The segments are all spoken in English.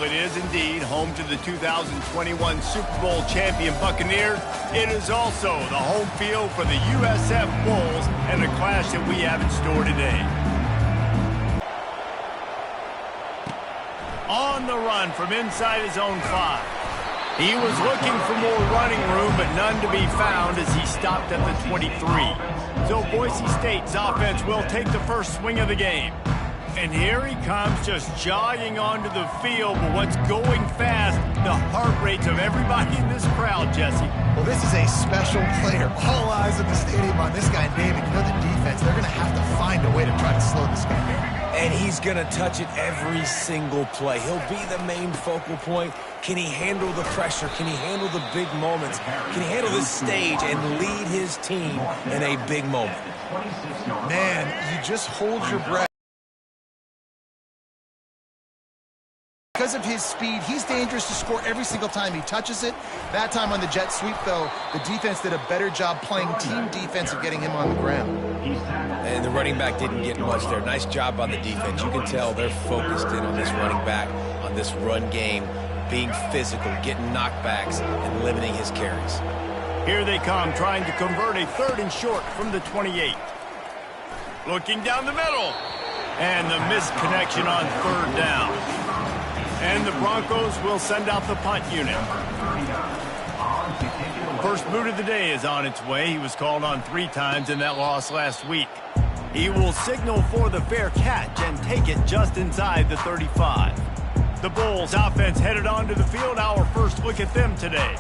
It is indeed home to the 2021 Super Bowl champion Buccaneers. It is also the home field for the USF Bulls and the clash that we have in store today. On the run from inside his own 5. He was looking for more running room, but none to be found as he stopped at the 23. So Boise State's offense will take the first swing of the game. And here he comes, just jogging onto the field. But what's going fast, the heart rates of everybody in this crowd, Jesse. Well, this is a special player. All eyes in the stadium on this guy, David. You know the defense, they're going to have to find a way to try to slow this guy down. And he's going to touch it every single play. He'll be the main focal point. Can he handle the pressure? Can he handle the big moments? Can he handle this stage and lead his team in a big moment? Man, you just hold your breath. Because of his speed, he's dangerous to score every single time he touches it. That time on the jet sweep, though, the defense did a better job playing team defense and getting him on the ground. And the running back didn't get much there. Nice job by the defense. You can tell they're focused in on this running back, on this run game, being physical, getting knockbacks, and limiting his carries. Here they come, trying to convert a 3rd and short from the 28. Looking down the middle. And the missed connection on 3rd down. And the Broncos will send out the punt unit. First boot of the day is on its way. He was called on 3 times in that loss last week. He will signal for the fair catch and take it just inside the 35. The Bulls offense headed onto the field. Our first look at them today.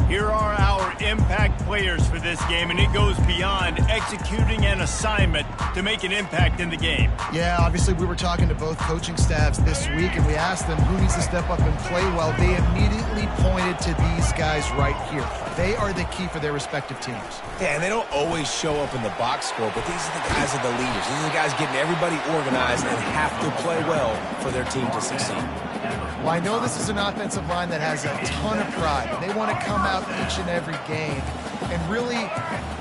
Here are our impact players for this game, and it goes beyond executing an assignment to make an impact in the game. Yeah, obviously we were talking to both coaching staffs this week, and we asked them who needs to step up and play well. They immediately pointed to these guys right here. They are the key for their respective teams. Yeah, and they don't always show up in the box score, but these are the guys that are the leaders. These are the guys getting everybody organized and have to play well for their team to succeed. Well, I know this is an offensive line that has a ton of pride. They want to come out each and every game and really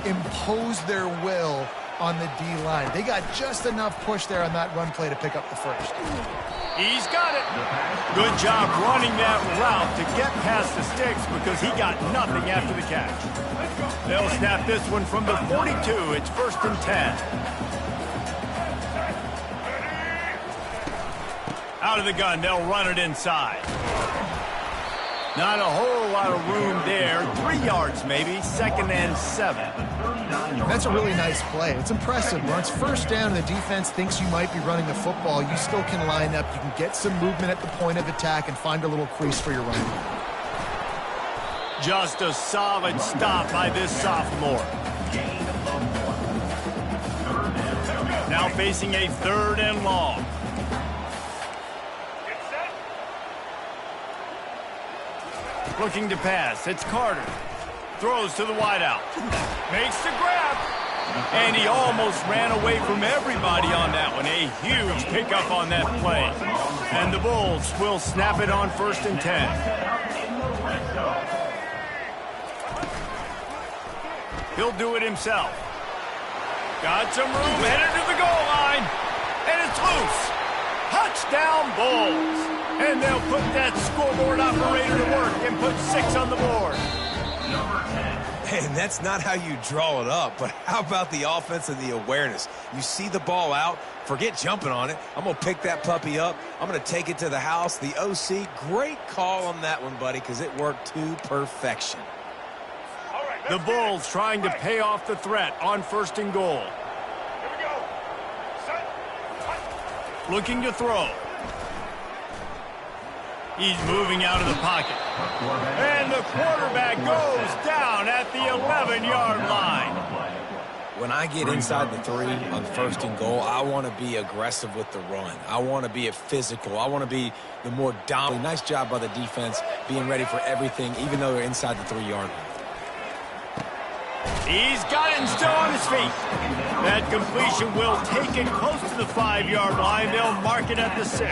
impose their will on the D-line. They got just enough push there on that run play to pick up the first. He's got it. Good job running that route to get past the sticks because he got nothing after the catch. They'll snap this one from the 42. It's 1st and 10. Out of the gun, they'll run it inside. Not a whole lot of room there. 3 yards maybe, 2nd and 7. That's a really nice play. It's impressive. Once first down, the defense thinks you might be running the football. You still can line up. You can get some movement at the point of attack and find a little crease for your running. Just a solid stop by this sophomore. Now facing a 3rd and long. Looking to pass. It's Carter. Throws to the wideout. Makes the grab. And he almost ran away from everybody on that one. A huge pickup on that play. And the Bulls will snap it on 1st and 10. He'll do it himself. Got some room, headed to the goal line. And it's loose. Touchdown Bulls. And they'll put that scoreboard operator to work and put 6 on the board. And that's not how you draw it up, but how about the offense and the awareness? You see the ball out, forget jumping on it. I'm going to pick that puppy up. I'm going to take it to the house. The OC, great call on that one, buddy, because it worked to perfection. The Bulls trying to pay off the threat on 1st and goal. Looking to throw. He's moving out of the pocket. And the quarterback goes down at the 11-yard line. When I get inside the 3 on 1st and goal, I want to be aggressive with the run. I want to be physical. I want to be the more dominant. Nice job by the defense being ready for everything, even though they're inside the 3-yard line. He's got it and still on his feet. That completion will take it close to the 5-yard line. They'll mark it at the 6.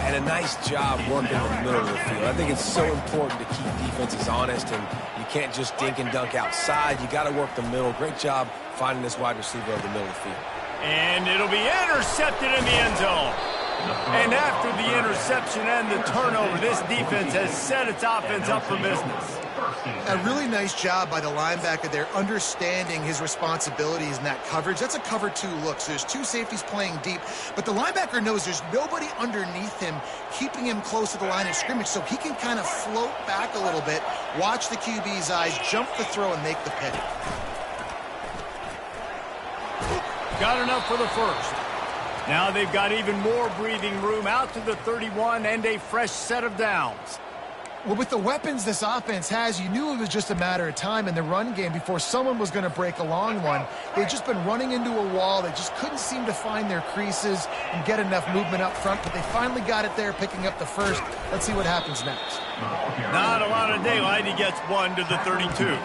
And a nice job working in the middle of the field. I think it's so important to keep defenses honest, and you can't just dink and dunk outside. You got to work the middle. Great job finding this wide receiver over the middle of the field. And it'll be intercepted in the end zone. And after the interception and the turnover, this defense has set its offense up for business. A really nice job by the linebacker there, understanding his responsibilities in that coverage. That's a cover 2 look. So there's 2 safeties playing deep, but the linebacker knows there's nobody underneath him keeping him close to the line of scrimmage, so he can kind of float back a little bit, watch the QB's eyes, jump the throw, and make the pick. Got enough for the first. Now they've got even more breathing room out to the 31 and a fresh set of downs. Well, with the weapons this offense has, you knew it was just a matter of time in the run game before someone was going to break a long one. They'd just been running into a wall. They just couldn't seem to find their creases and get enough movement up front, but they finally got it there, picking up the first. Let's see what happens next. Not a lot of daylight. He gets one to the 32.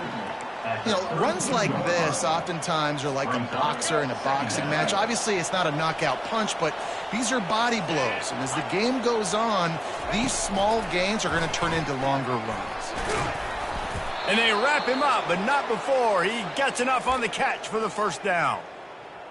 You know, runs like this oftentimes are like a boxer in a boxing match. Obviously, it's not a knockout punch, but these are body blows. And as the game goes on, these small gains are going to turn into longer runs. And they wrap him up, but not before he gets enough on the catch for the first down.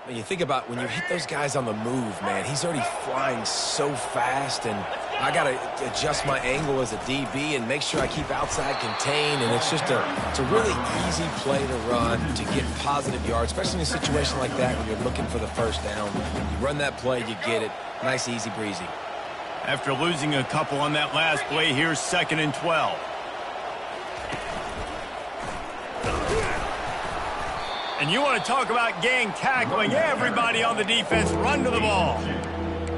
When you think about when you hit those guys on the move, man, he's already flying so fast, and I got to adjust my angle as a DB and make sure I keep outside contained, and it's just it's a really easy play to run to get positive yards, especially in a situation like that when you're looking for the first down. You run that play, you get it. Nice, easy breezy. After losing a couple on that last play, here's 2nd and 12. And you want to talk about gang tackling. Everybody on the defense run to the ball.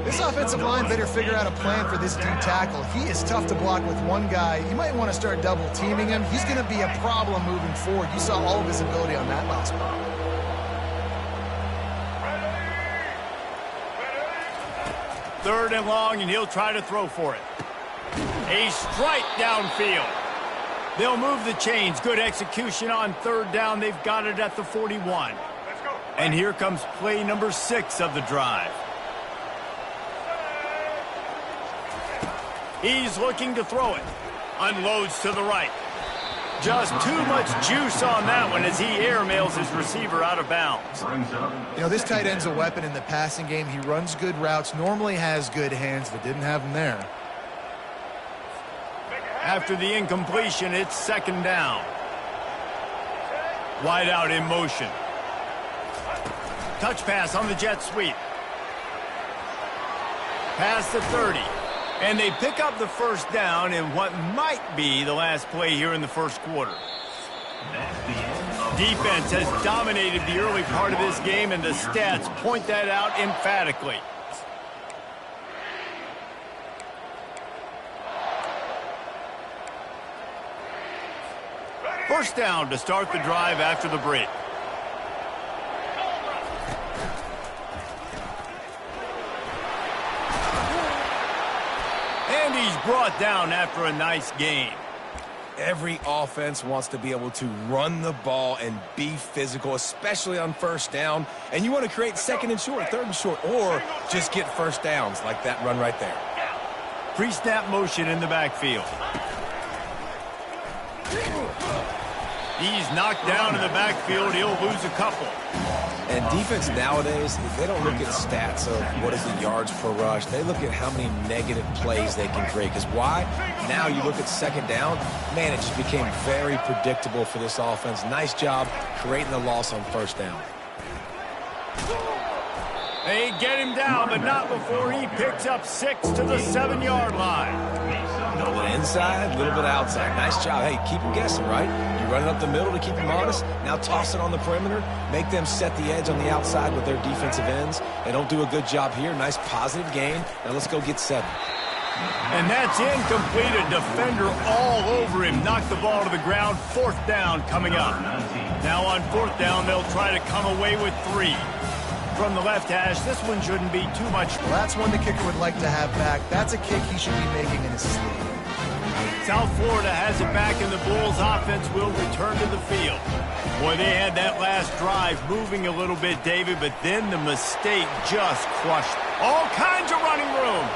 This offensive line better figure out a plan for this D tackle. He is tough to block with one guy. You might want to start double teaming him. He's going to be a problem moving forward. You saw all of his ability on that last play. Third and long, and he'll try to throw for it. A strike downfield. They'll move the chains. Good execution on 3rd down. They've got it at the 41. And here comes play number 6 of the drive. He's looking to throw it. Unloads to the right. Just too much juice on that one as he airmails his receiver out of bounds. You know, this tight end's a weapon in the passing game. He runs good routes, normally has good hands, but didn't have them there. After the incompletion, it's 2nd down. Wide out in motion. Touch pass on the jet sweep. Past the 30. And they pick up the first down in what might be the last play here in the first quarter. Defense has dominated the early part of this game, and the stats point that out emphatically. First down to start the drive after the break. And he's brought down after a nice game. Every offense wants to be able to run the ball and be physical, especially on first down. And you want to create 2nd and short, 3rd and short, or just get first downs like that run right there. Pre-snap motion in the backfield. He's knocked down in the backfield. He'll lose a couple. And defense nowadays, they don't look at stats of what is the yards per rush. They look at how many negative plays they can create. Because why? Now you look at 2nd down, man, it just became very predictable for this offense. Nice job creating the loss on first down. They get him down, but not before he picks up 6 to the 7-yard line. A little bit inside, a little bit outside. Nice job. Hey, keep them guessing, right? You run it up the middle to keep them honest. Now toss it on the perimeter. Make them set the edge on the outside with their defensive ends. They don't do a good job here. Nice positive gain. Now let's go get 7. And that's incomplete. A defender all over him. Knocked the ball to the ground. 4th down coming up. Now on 4th down, they'll try to come away with 3. From the left hash, this one shouldn't be too much. Well, that's one the kicker would like to have back. That's a kick he should be making in his sleep. South Florida has it back, and the Bulls offense will return to the field. Boy, they had that last drive moving a little bit, David, but then the mistake just crushed all kinds of running room.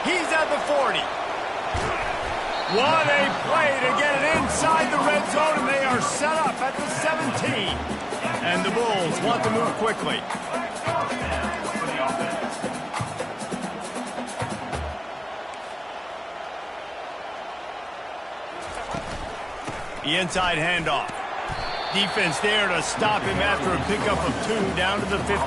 He's at the 40. What a play to get it inside the red zone, and they are set up at the 17. And the Bulls want to move quickly. The inside handoff. Defense there to stop him after a pickup of 2 down to the 15.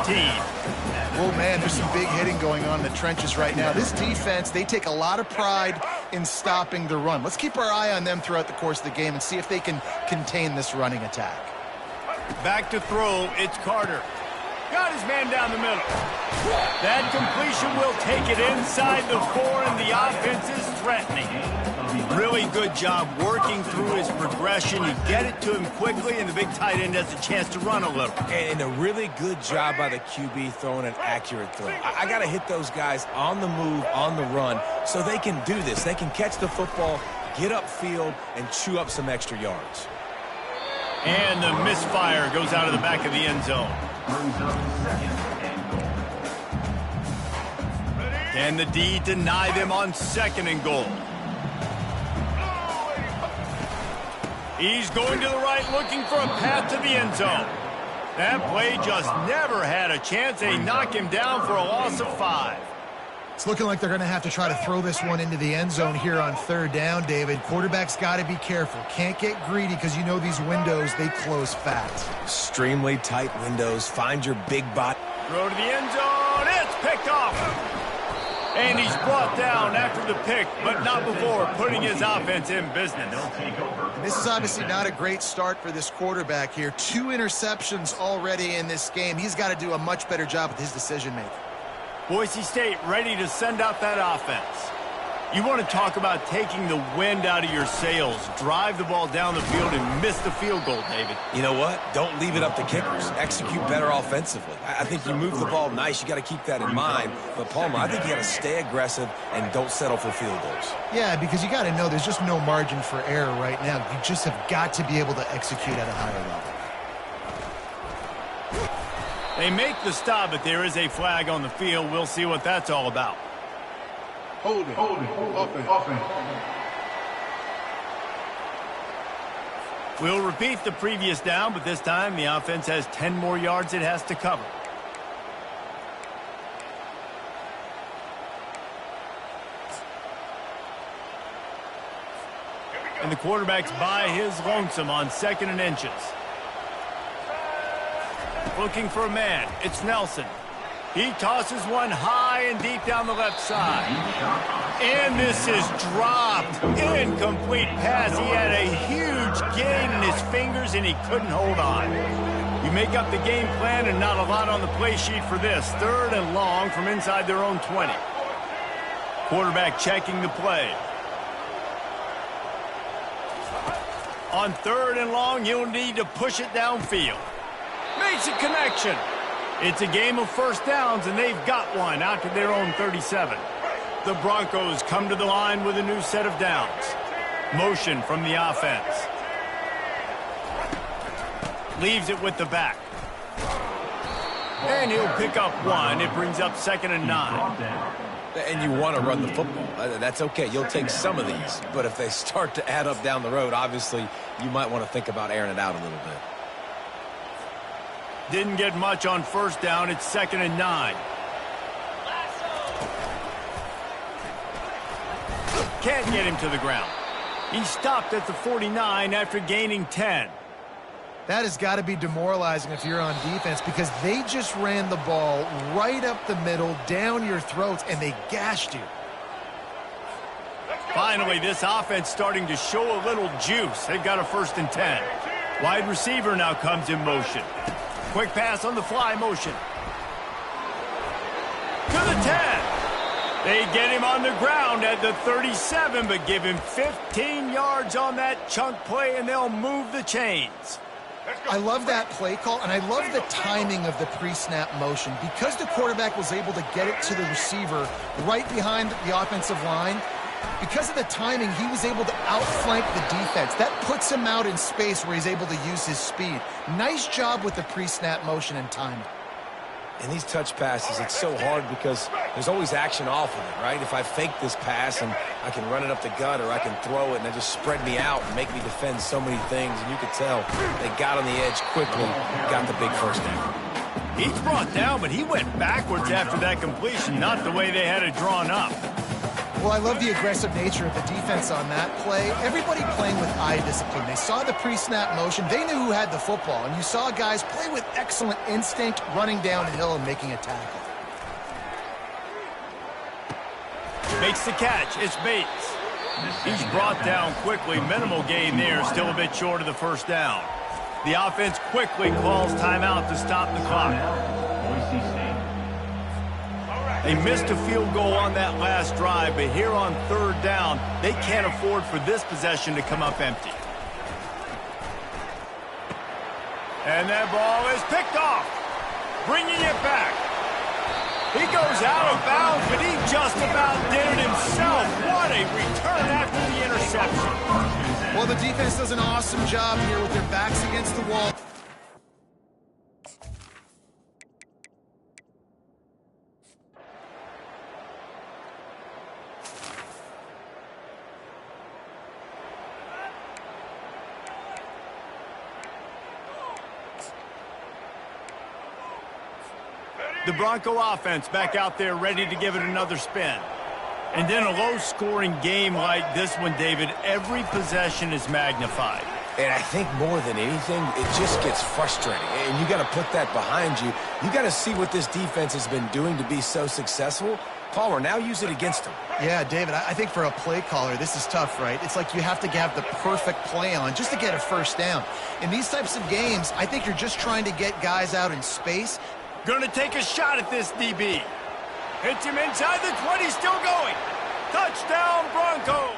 Oh, man, there's some big hitting going on in the trenches right now. This defense, they take a lot of pride in stopping the run. Let's keep our eye on them throughout the course of the game and see if they can contain this running attack. Back to throw, it's Carter. Got his man down the middle. That completion will take it inside the 4, and the offense is threatening. Really good job working through his progression. You get it to him quickly, and the big tight end has a chance to run a little. And a really good job by the QB throwing an accurate throw. I got to hit those guys on the move, on the run, so they can do this. They can catch the football, get upfield, and chew up some extra yards. And the misfire goes out of the back of the end zone. Can the D deny them on 2nd and goal? He's going to the right, looking for a path to the end zone. That play just never had a chance. They knock him down for a loss of 5. It's looking like they're going to have to try to throw this one into the end zone here on 3rd down, David. Quarterback's got to be careful. Can't get greedy because you know these windows, they close fast. Extremely tight windows. Find your big body. Throw to the end zone. It's picked off. And he's brought down after the pick, but not before putting his offense in business. This is obviously not a great start for this quarterback here. 2 interceptions already in this game. He's got to do a much better job with his decision-making. Boise State ready to send out that offense. You want to talk about taking the wind out of your sails. Drive the ball down the field and miss the field goal, David. You know what? Don't leave it up to kickers. Execute better offensively. I think you move the ball nice. You got to keep that in mind. But, Palmer, I think you got to stay aggressive and don't settle for field goals. Yeah, because you got to know there's just no margin for error right now. You just have got to be able to execute at a higher level. They make the stop, but there is a flag on the field. We'll see what that's all about. Hold it. Offense. We'll repeat the previous down, but this time the offense has 10 more yards it has to cover. And the quarterback's by his lonesome on 2nd and inches. Looking for a man. It's Nelson. He tosses one high and deep down the left side. And this is dropped. Incomplete pass. He had a huge gain in his fingers, and he couldn't hold on. You make up the game plan, and not a lot on the play sheet for this. 3rd and long from inside their own 20. Quarterback checking the play. On 3rd and long, you'll need to push it downfield. Makes a connection. It's a game of first downs, and they've got one out to their own 37. The Broncos come to the line with a new set of downs. Motion from the offense. Leaves it with the back. And he'll pick up 1. It brings up 2nd and 9. And you want to run the football. That's okay. You'll take some of these. But if they start to add up down the road, obviously, you might want to think about airing it out a little bit. Didn't get much on 1st down. It's 2nd and 9. Can't get him to the ground. He stopped at the 49 after gaining 10. That has got to be demoralizing if you're on defense because they just ran the ball right up the middle, down your throats, and they gashed you. Finally, this offense starting to show a little juice. They've got a 1st and 10. Wide receiver now comes in motion. Quick pass on the fly motion. To the 10. They get him on the ground at the 37, but give him 15 yards on that chunk play, and they'll move the chains. I love that play call, and I love the timing of the pre-snap motion. Because the quarterback was able to get it to the receiver right behind the offensive line, because of the timing, he was able to outflank the defense. That puts him out in space where he's able to use his speed. Nice job with the pre-snap motion and timing. And these touch passes, it's so hard because there's always action off of it, right? If I fake this pass and I can run it up the gut or I can throw it and they just spread me out and make me defend so many things. And you could tell they got on the edge quickly, got the big 1st down. He's brought down, but he went backwards after that completion, not the way they had it drawn up. Well, I love the aggressive nature of the defense on that play. Everybody playing with eye discipline. They saw the pre-snap motion. They knew who had the football. And you saw guys play with excellent instinct, running downhill and making a tackle. Makes the catch. It's Bates. He's brought down quickly. Minimal gain there. Still a bit short of the first down. The offense quickly calls timeout to stop the clock. They missed a field goal on that last drive, but here on third down, they can't afford for this possession to come up empty. And that ball is picked off, bringing it back. He goes out of bounds, but he just about did it himself. What a return after the interception. Well, the defense does an awesome job here with their backs against the wall. The Bronco offense back out there ready to give it another spin. And then a low-scoring game like this one, David, every possession is magnified. And I think more than anything, it just gets frustrating. And you got to put that behind you. You got to see what this defense has been doing to be so successful. Palmer, now use it against them. Yeah, David, I think for a play caller, this is tough, right? It's like you have to have the perfect play on just to get a first down. In these types of games, I think you're just trying to get guys out in space. Gonna take a shot at this DB. Hits him inside the 20, still going. Touchdown, Bronco.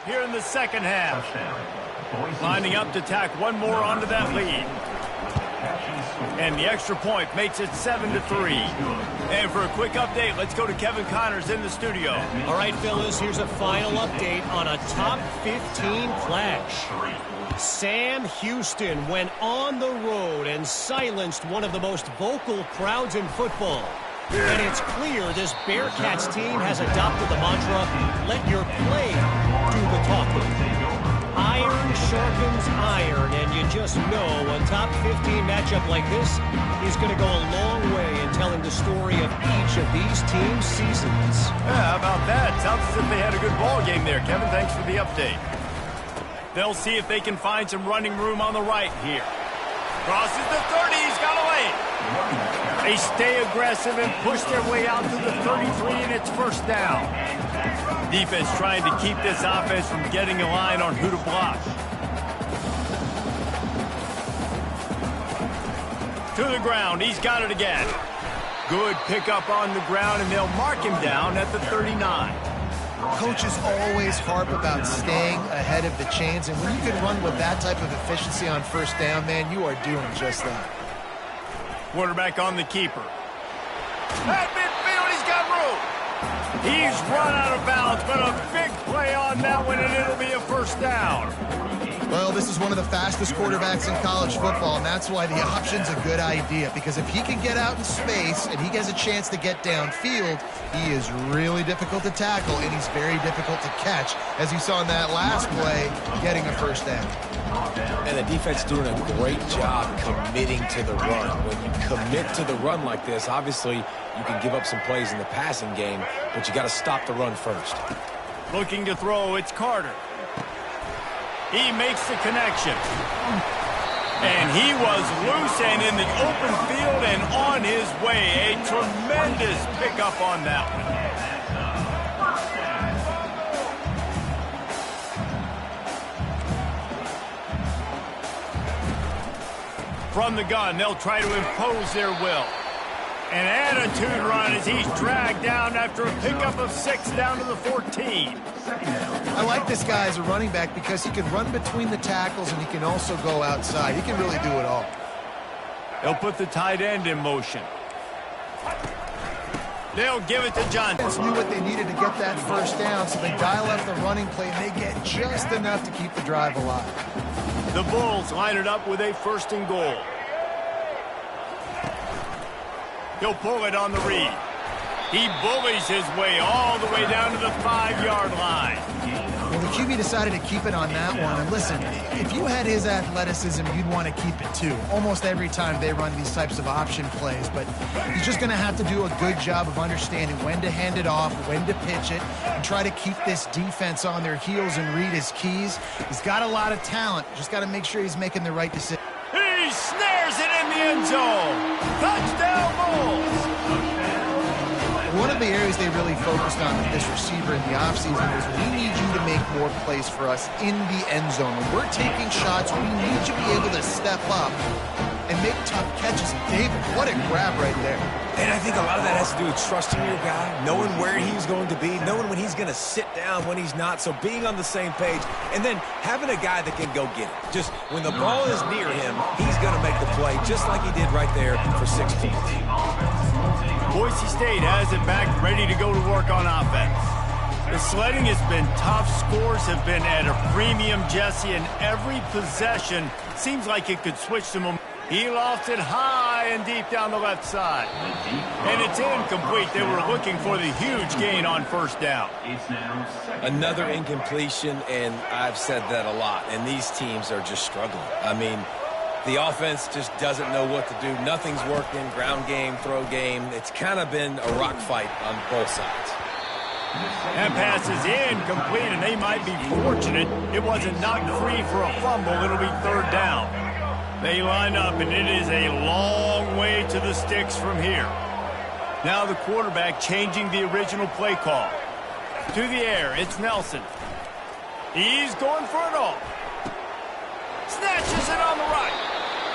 Here in the second half. Lining up to tack one more onto that lead. And the extra point makes it 7-3. And for a quick update, let's go to Kevin Connors in the studio. All right, fellas, here's a final update on a top 15 clash. Sam Houston went on the road and silenced one of the most vocal crowds in football. And it's clear this Bearcats team has adopted the mantra, let your play do the talking. Iron sharpens iron, and you just know a top 15 matchup like this is going to go a long way in telling the story of each of these teams' seasons. Yeah, how about that? Sounds as if they had a good ball game there, Kevin. Thanks for the update. They'll see if they can find some running room on the right here. Crosses the 30, he's got a lane. They stay aggressive and push their way out to the 33, and it's first down. Defense trying to keep this offense from getting a line on who to block. To the ground, he's got it again. Good pickup on the ground, and they'll mark him down at the 39. Coaches always harp about staying ahead of the chains, and when you can run with that type of efficiency on first down, man, you are doing just that. Quarterback on the keeper. At midfield, he's got room. He's run out of bounds, but a big play on that one, and it'll be a first down. Well, this is one of the fastest quarterbacks in college football, and that's why the option's a good idea, because if he can get out in space and he has a chance to get downfield, he is really difficult to tackle, and he's very difficult to catch, as you saw in that last play, getting a first down. And the defense doing a great job committing to the run. When you commit to the run like this, obviously you can give up some plays in the passing game, but you got to stop the run first. Looking to throw, it's Carter. He makes the connection. And he was loose and in the open field and on his way. A tremendous pickup on that one. From the gun, they'll try to impose their will. An attitude run as he's dragged down after a pickup of 6 down to the 14. I like this guy as a running back because he can run between the tackles and he can also go outside. He can really do it all. They'll put the tight end in motion. They'll give it to Johnson. Defense knew what they needed to get that first down, so they dial up the running play and they get just enough to keep the drive alive. The Bulls line it up with a first and goal. He'll pull it on the read. He bullies his way all the way down to the 5-yard line. Well, the QB decided to keep it on that one. And listen, if you had his athleticism, you'd want to keep it too. Almost every time they run these types of option plays. But he's just going to have to do a good job of understanding when to hand it off, when to pitch it, and try to keep this defense on their heels and read his keys. He's got a lot of talent. Just got to make sure he's making the right decision. He snares it in the end zone. Touchdown Bulls. One of the areas they really focused on with this receiver in the offseason was we need you to make more plays for us in the end zone. When we're taking shots, we need you to be able to step up and make tough catches. And David, what a grab right there. And I think a lot of that has to do with trusting your guy, knowing where he's going to be, knowing when he's going to sit down, when he's not. So being on the same page, and then having a guy that can go get it. Just when the ball is near him, he's going to make the play, just like he did right there for 6 points. Boise State has it back, ready to go to work on offense. The sledding has been tough. Scores have been at a premium, Jesse, and every possession seems like it could switch the momentum. He lofts it high and deep down the left side. And it's incomplete. They were looking for the huge gain on first down. Another incompletion, and I've said that a lot, and these teams are just struggling. I mean, the offense just doesn't know what to do. Nothing's working. Ground game, throw game. It's kind of been a rock fight on both sides. That pass is incomplete, and they might be fortunate it wasn't knocked free for a fumble. It'll be third down. They line up, and it is a long way to the sticks from here. Now the quarterback changing the original play call. To the air, it's Nelson. He's going for it all. Snatches it on the right.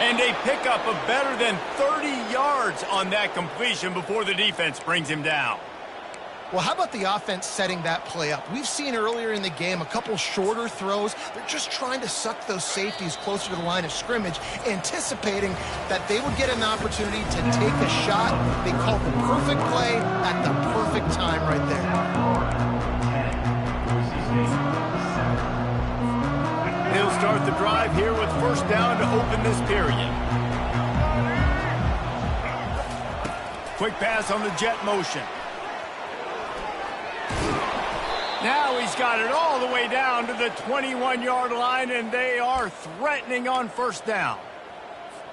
And they pick up a better than 30 yards on that completion before the defense brings him down. Well, how about the offense setting that play up? We've seen earlier in the game a couple shorter throws. They're just trying to suck those safeties closer to the line of scrimmage, anticipating that they would get an opportunity to take a shot. They called the perfect play at the perfect time right there. He'll start the drive here with first down to open this period. Quick pass on the jet motion. Now he's got it all the way down to the 21-yard line, and they are threatening on first down.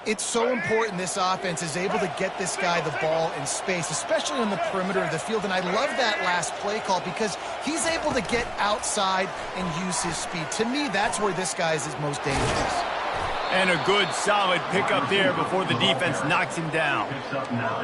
It's so important this offense is able to get this guy the ball in space, especially on the perimeter of the field. And I love that last play call because he's able to get outside and use his speed. To me, that's where this guy is his most dangerous. And a good, solid pickup there before the defense knocks him down.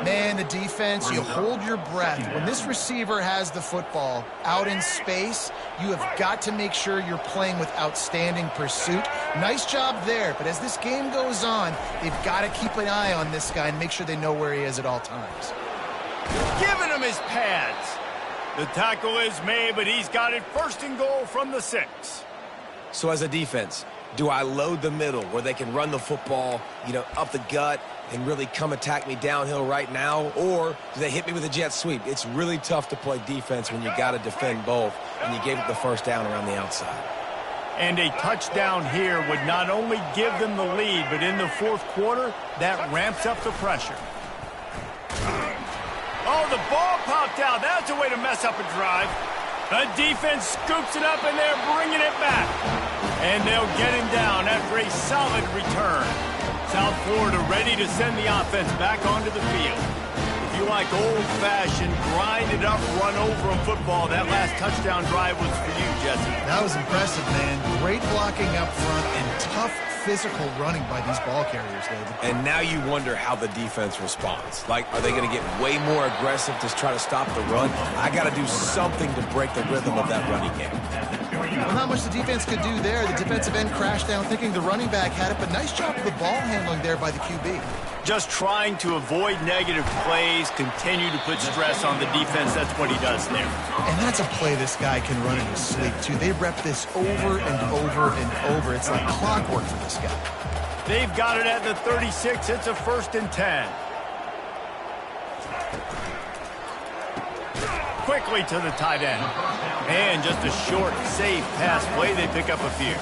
Man, the defense, you hold your breath. When this receiver has the football out in space, you have got to make sure you're playing with outstanding pursuit. Nice job there, but as this game goes on, they've got to keep an eye on this guy and make sure they know where he is at all times. Giving him his pads. The tackle is made, but he's got it first and goal from the 6. So as a defense, do I load the middle where they can run the football, up the gut and really come attack me downhill right now? Or do they hit me with a jet sweep? It's really tough to play defense when you got to defend both, and you gave it the first down around the outside. And a touchdown here would not only give them the lead, but in the fourth quarter, that ramps up the pressure. Oh, the ball popped out. That's a way to mess up a drive. The defense scoops it up, and they're bringing it back. And they'll get him down after a solid return. South Florida ready to send the offense back onto the field. If you like old-fashioned, grind-it-up, run-over a football, that last touchdown drive was for you, Jesse. That was impressive, man. Great blocking up front and tough physical running by these ball carriers, David. And now you wonder how the defense responds. Like, are they going to get way more aggressive to try to stop the run? I got to do something to break the rhythm of that running game. Well, not much the defense could do there. The defensive end crashed down thinking the running back had it, but nice job of the ball handling there by the QB. Just trying to avoid negative plays, continue to put stress on the defense. That's what he does there. And that's a play this guy can run in his sleep, too. They rep this over and over and over. It's like clockwork for this guy. They've got it at the 36. It's a 1st and 10. Quickly to the tight end. And just a short, safe pass play. They pick up a few.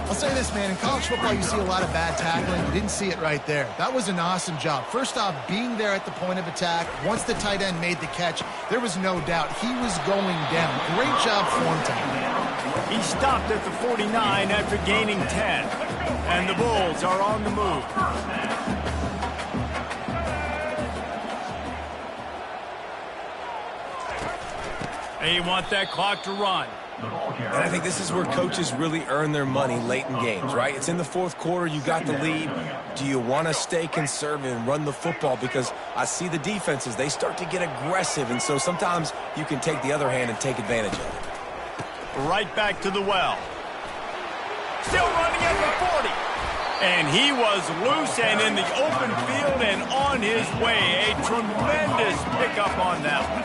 I'll say this, man. In college football, you see a lot of bad tackling. You didn't see it right there. That was an awesome job. First off, being there at the point of attack. Once the tight end made the catch, there was no doubt he was going down. Great job form time. He stopped at the 49 after gaining 10. And the Bulls are on the move. They want that clock to run. And I think this is where coaches really earn their money late in games, right? It's in the fourth quarter. You got the lead. Do you want to stay conservative and run the football? Because I see the defenses, they start to get aggressive. And so sometimes you can take the other hand and take advantage of it. Right back to the well. Still running at the 40. And he was loose and in the open field and on his way. A tremendous pickup on that one.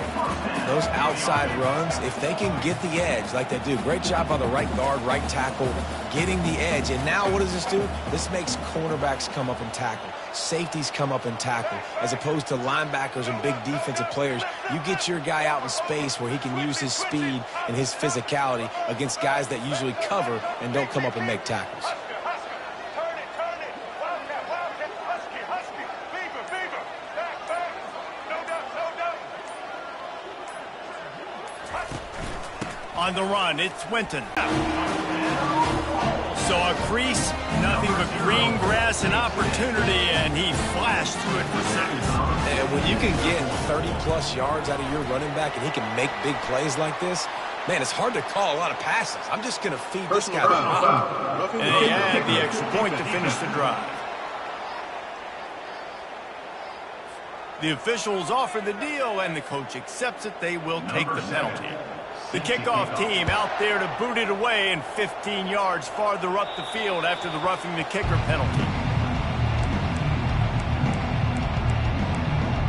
Those outside runs, if they can get the edge like they do, great job by the right guard, right tackle, getting the edge. And now what does this do? This makes cornerbacks come up and tackle. Safeties come up and tackle. As opposed to linebackers and big defensive players, you get your guy out in space where he can use his speed and his physicality against guys that usually cover and don't come up and make tackles. On the run, it's Winton. So a crease, nothing but green grass and opportunity, and he flashed through it for 6. And when you can get 30-plus yards out of your running back and he can make big plays like this, man, it's hard to call a lot of passes. I'm just going to feed this guy the rock. And he had the extra point to finish the drive. The officials offer the deal, and the coach accepts it. They will take the penalty. The kickoff team out there to boot it away and 15 yards farther up the field after the roughing the kicker penalty.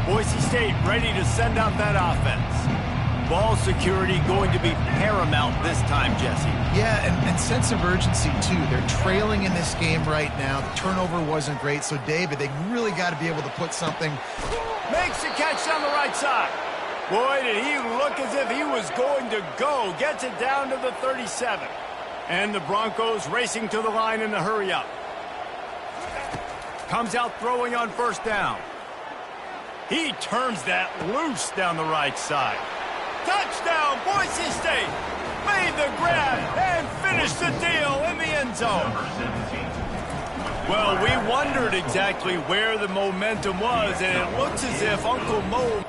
Boise State ready to send out that offense. Ball security going to be paramount this time, Jesse. Yeah, and sense of urgency, too. They're trailing in this game right now. The turnover wasn't great, so, David, they really got to be able to put something. Makes the catch down the right side. Boy, did he look as if he was going to go. Gets it down to the 37. And the Broncos racing to the line in the hurry-up. Comes out throwing on first down. He turns that loose down the right side. Touchdown, Boise State. Made the grab and finished the deal in the end zone. Well, we wondered exactly where the momentum was, and it looks as if Uncle Mo...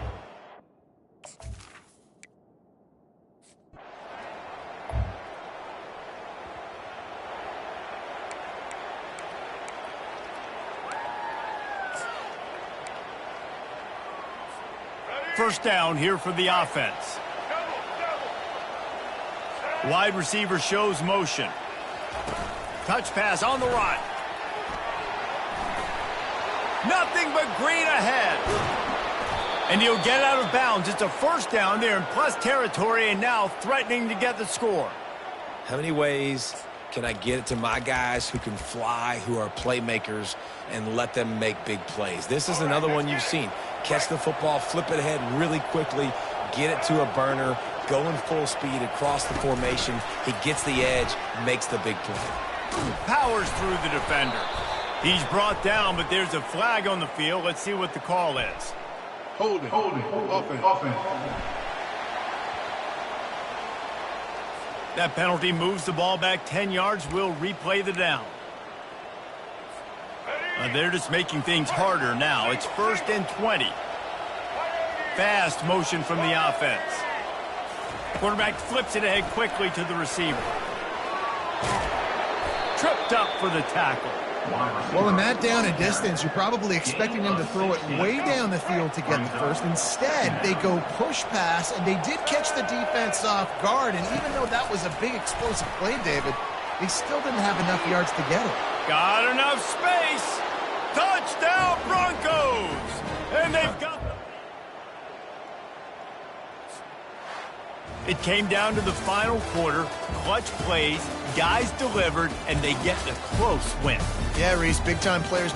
First down here for the offense. Wide receiver shows motion. Touch pass on the run. Nothing but green ahead. And he'll get out of bounds. It's a first down there in plus territory and now threatening to get the score. How many ways can I get it to my guys who can fly, who are playmakers, and let them make big plays? This is another one you've seen. Catch the football, flip it ahead really quickly, get it to a burner, going full speed across the formation. He gets the edge, makes the big play. Powers through the defender. He's brought down, but there's a flag on the field. Let's see what the call is. Holding, offense. That penalty moves the ball back 10 yards. We'll replay the down. They're just making things harder now. It's 1st and 20. Fast motion from the offense. Quarterback flips it ahead quickly to the receiver. Tripped up for the tackle. Well, in that down and distance, you're probably expecting them to throw it way down the field to get the first. Instead, they go push pass, and they did catch the defense off guard. And even though that was a big explosive play, David, they still didn't have enough yards to get it. Got enough space. Touchdown, Broncos! And they've got... It came down to the final quarter. Clutch plays, guys delivered, and they get the close win. Yeah, Reese, big-time players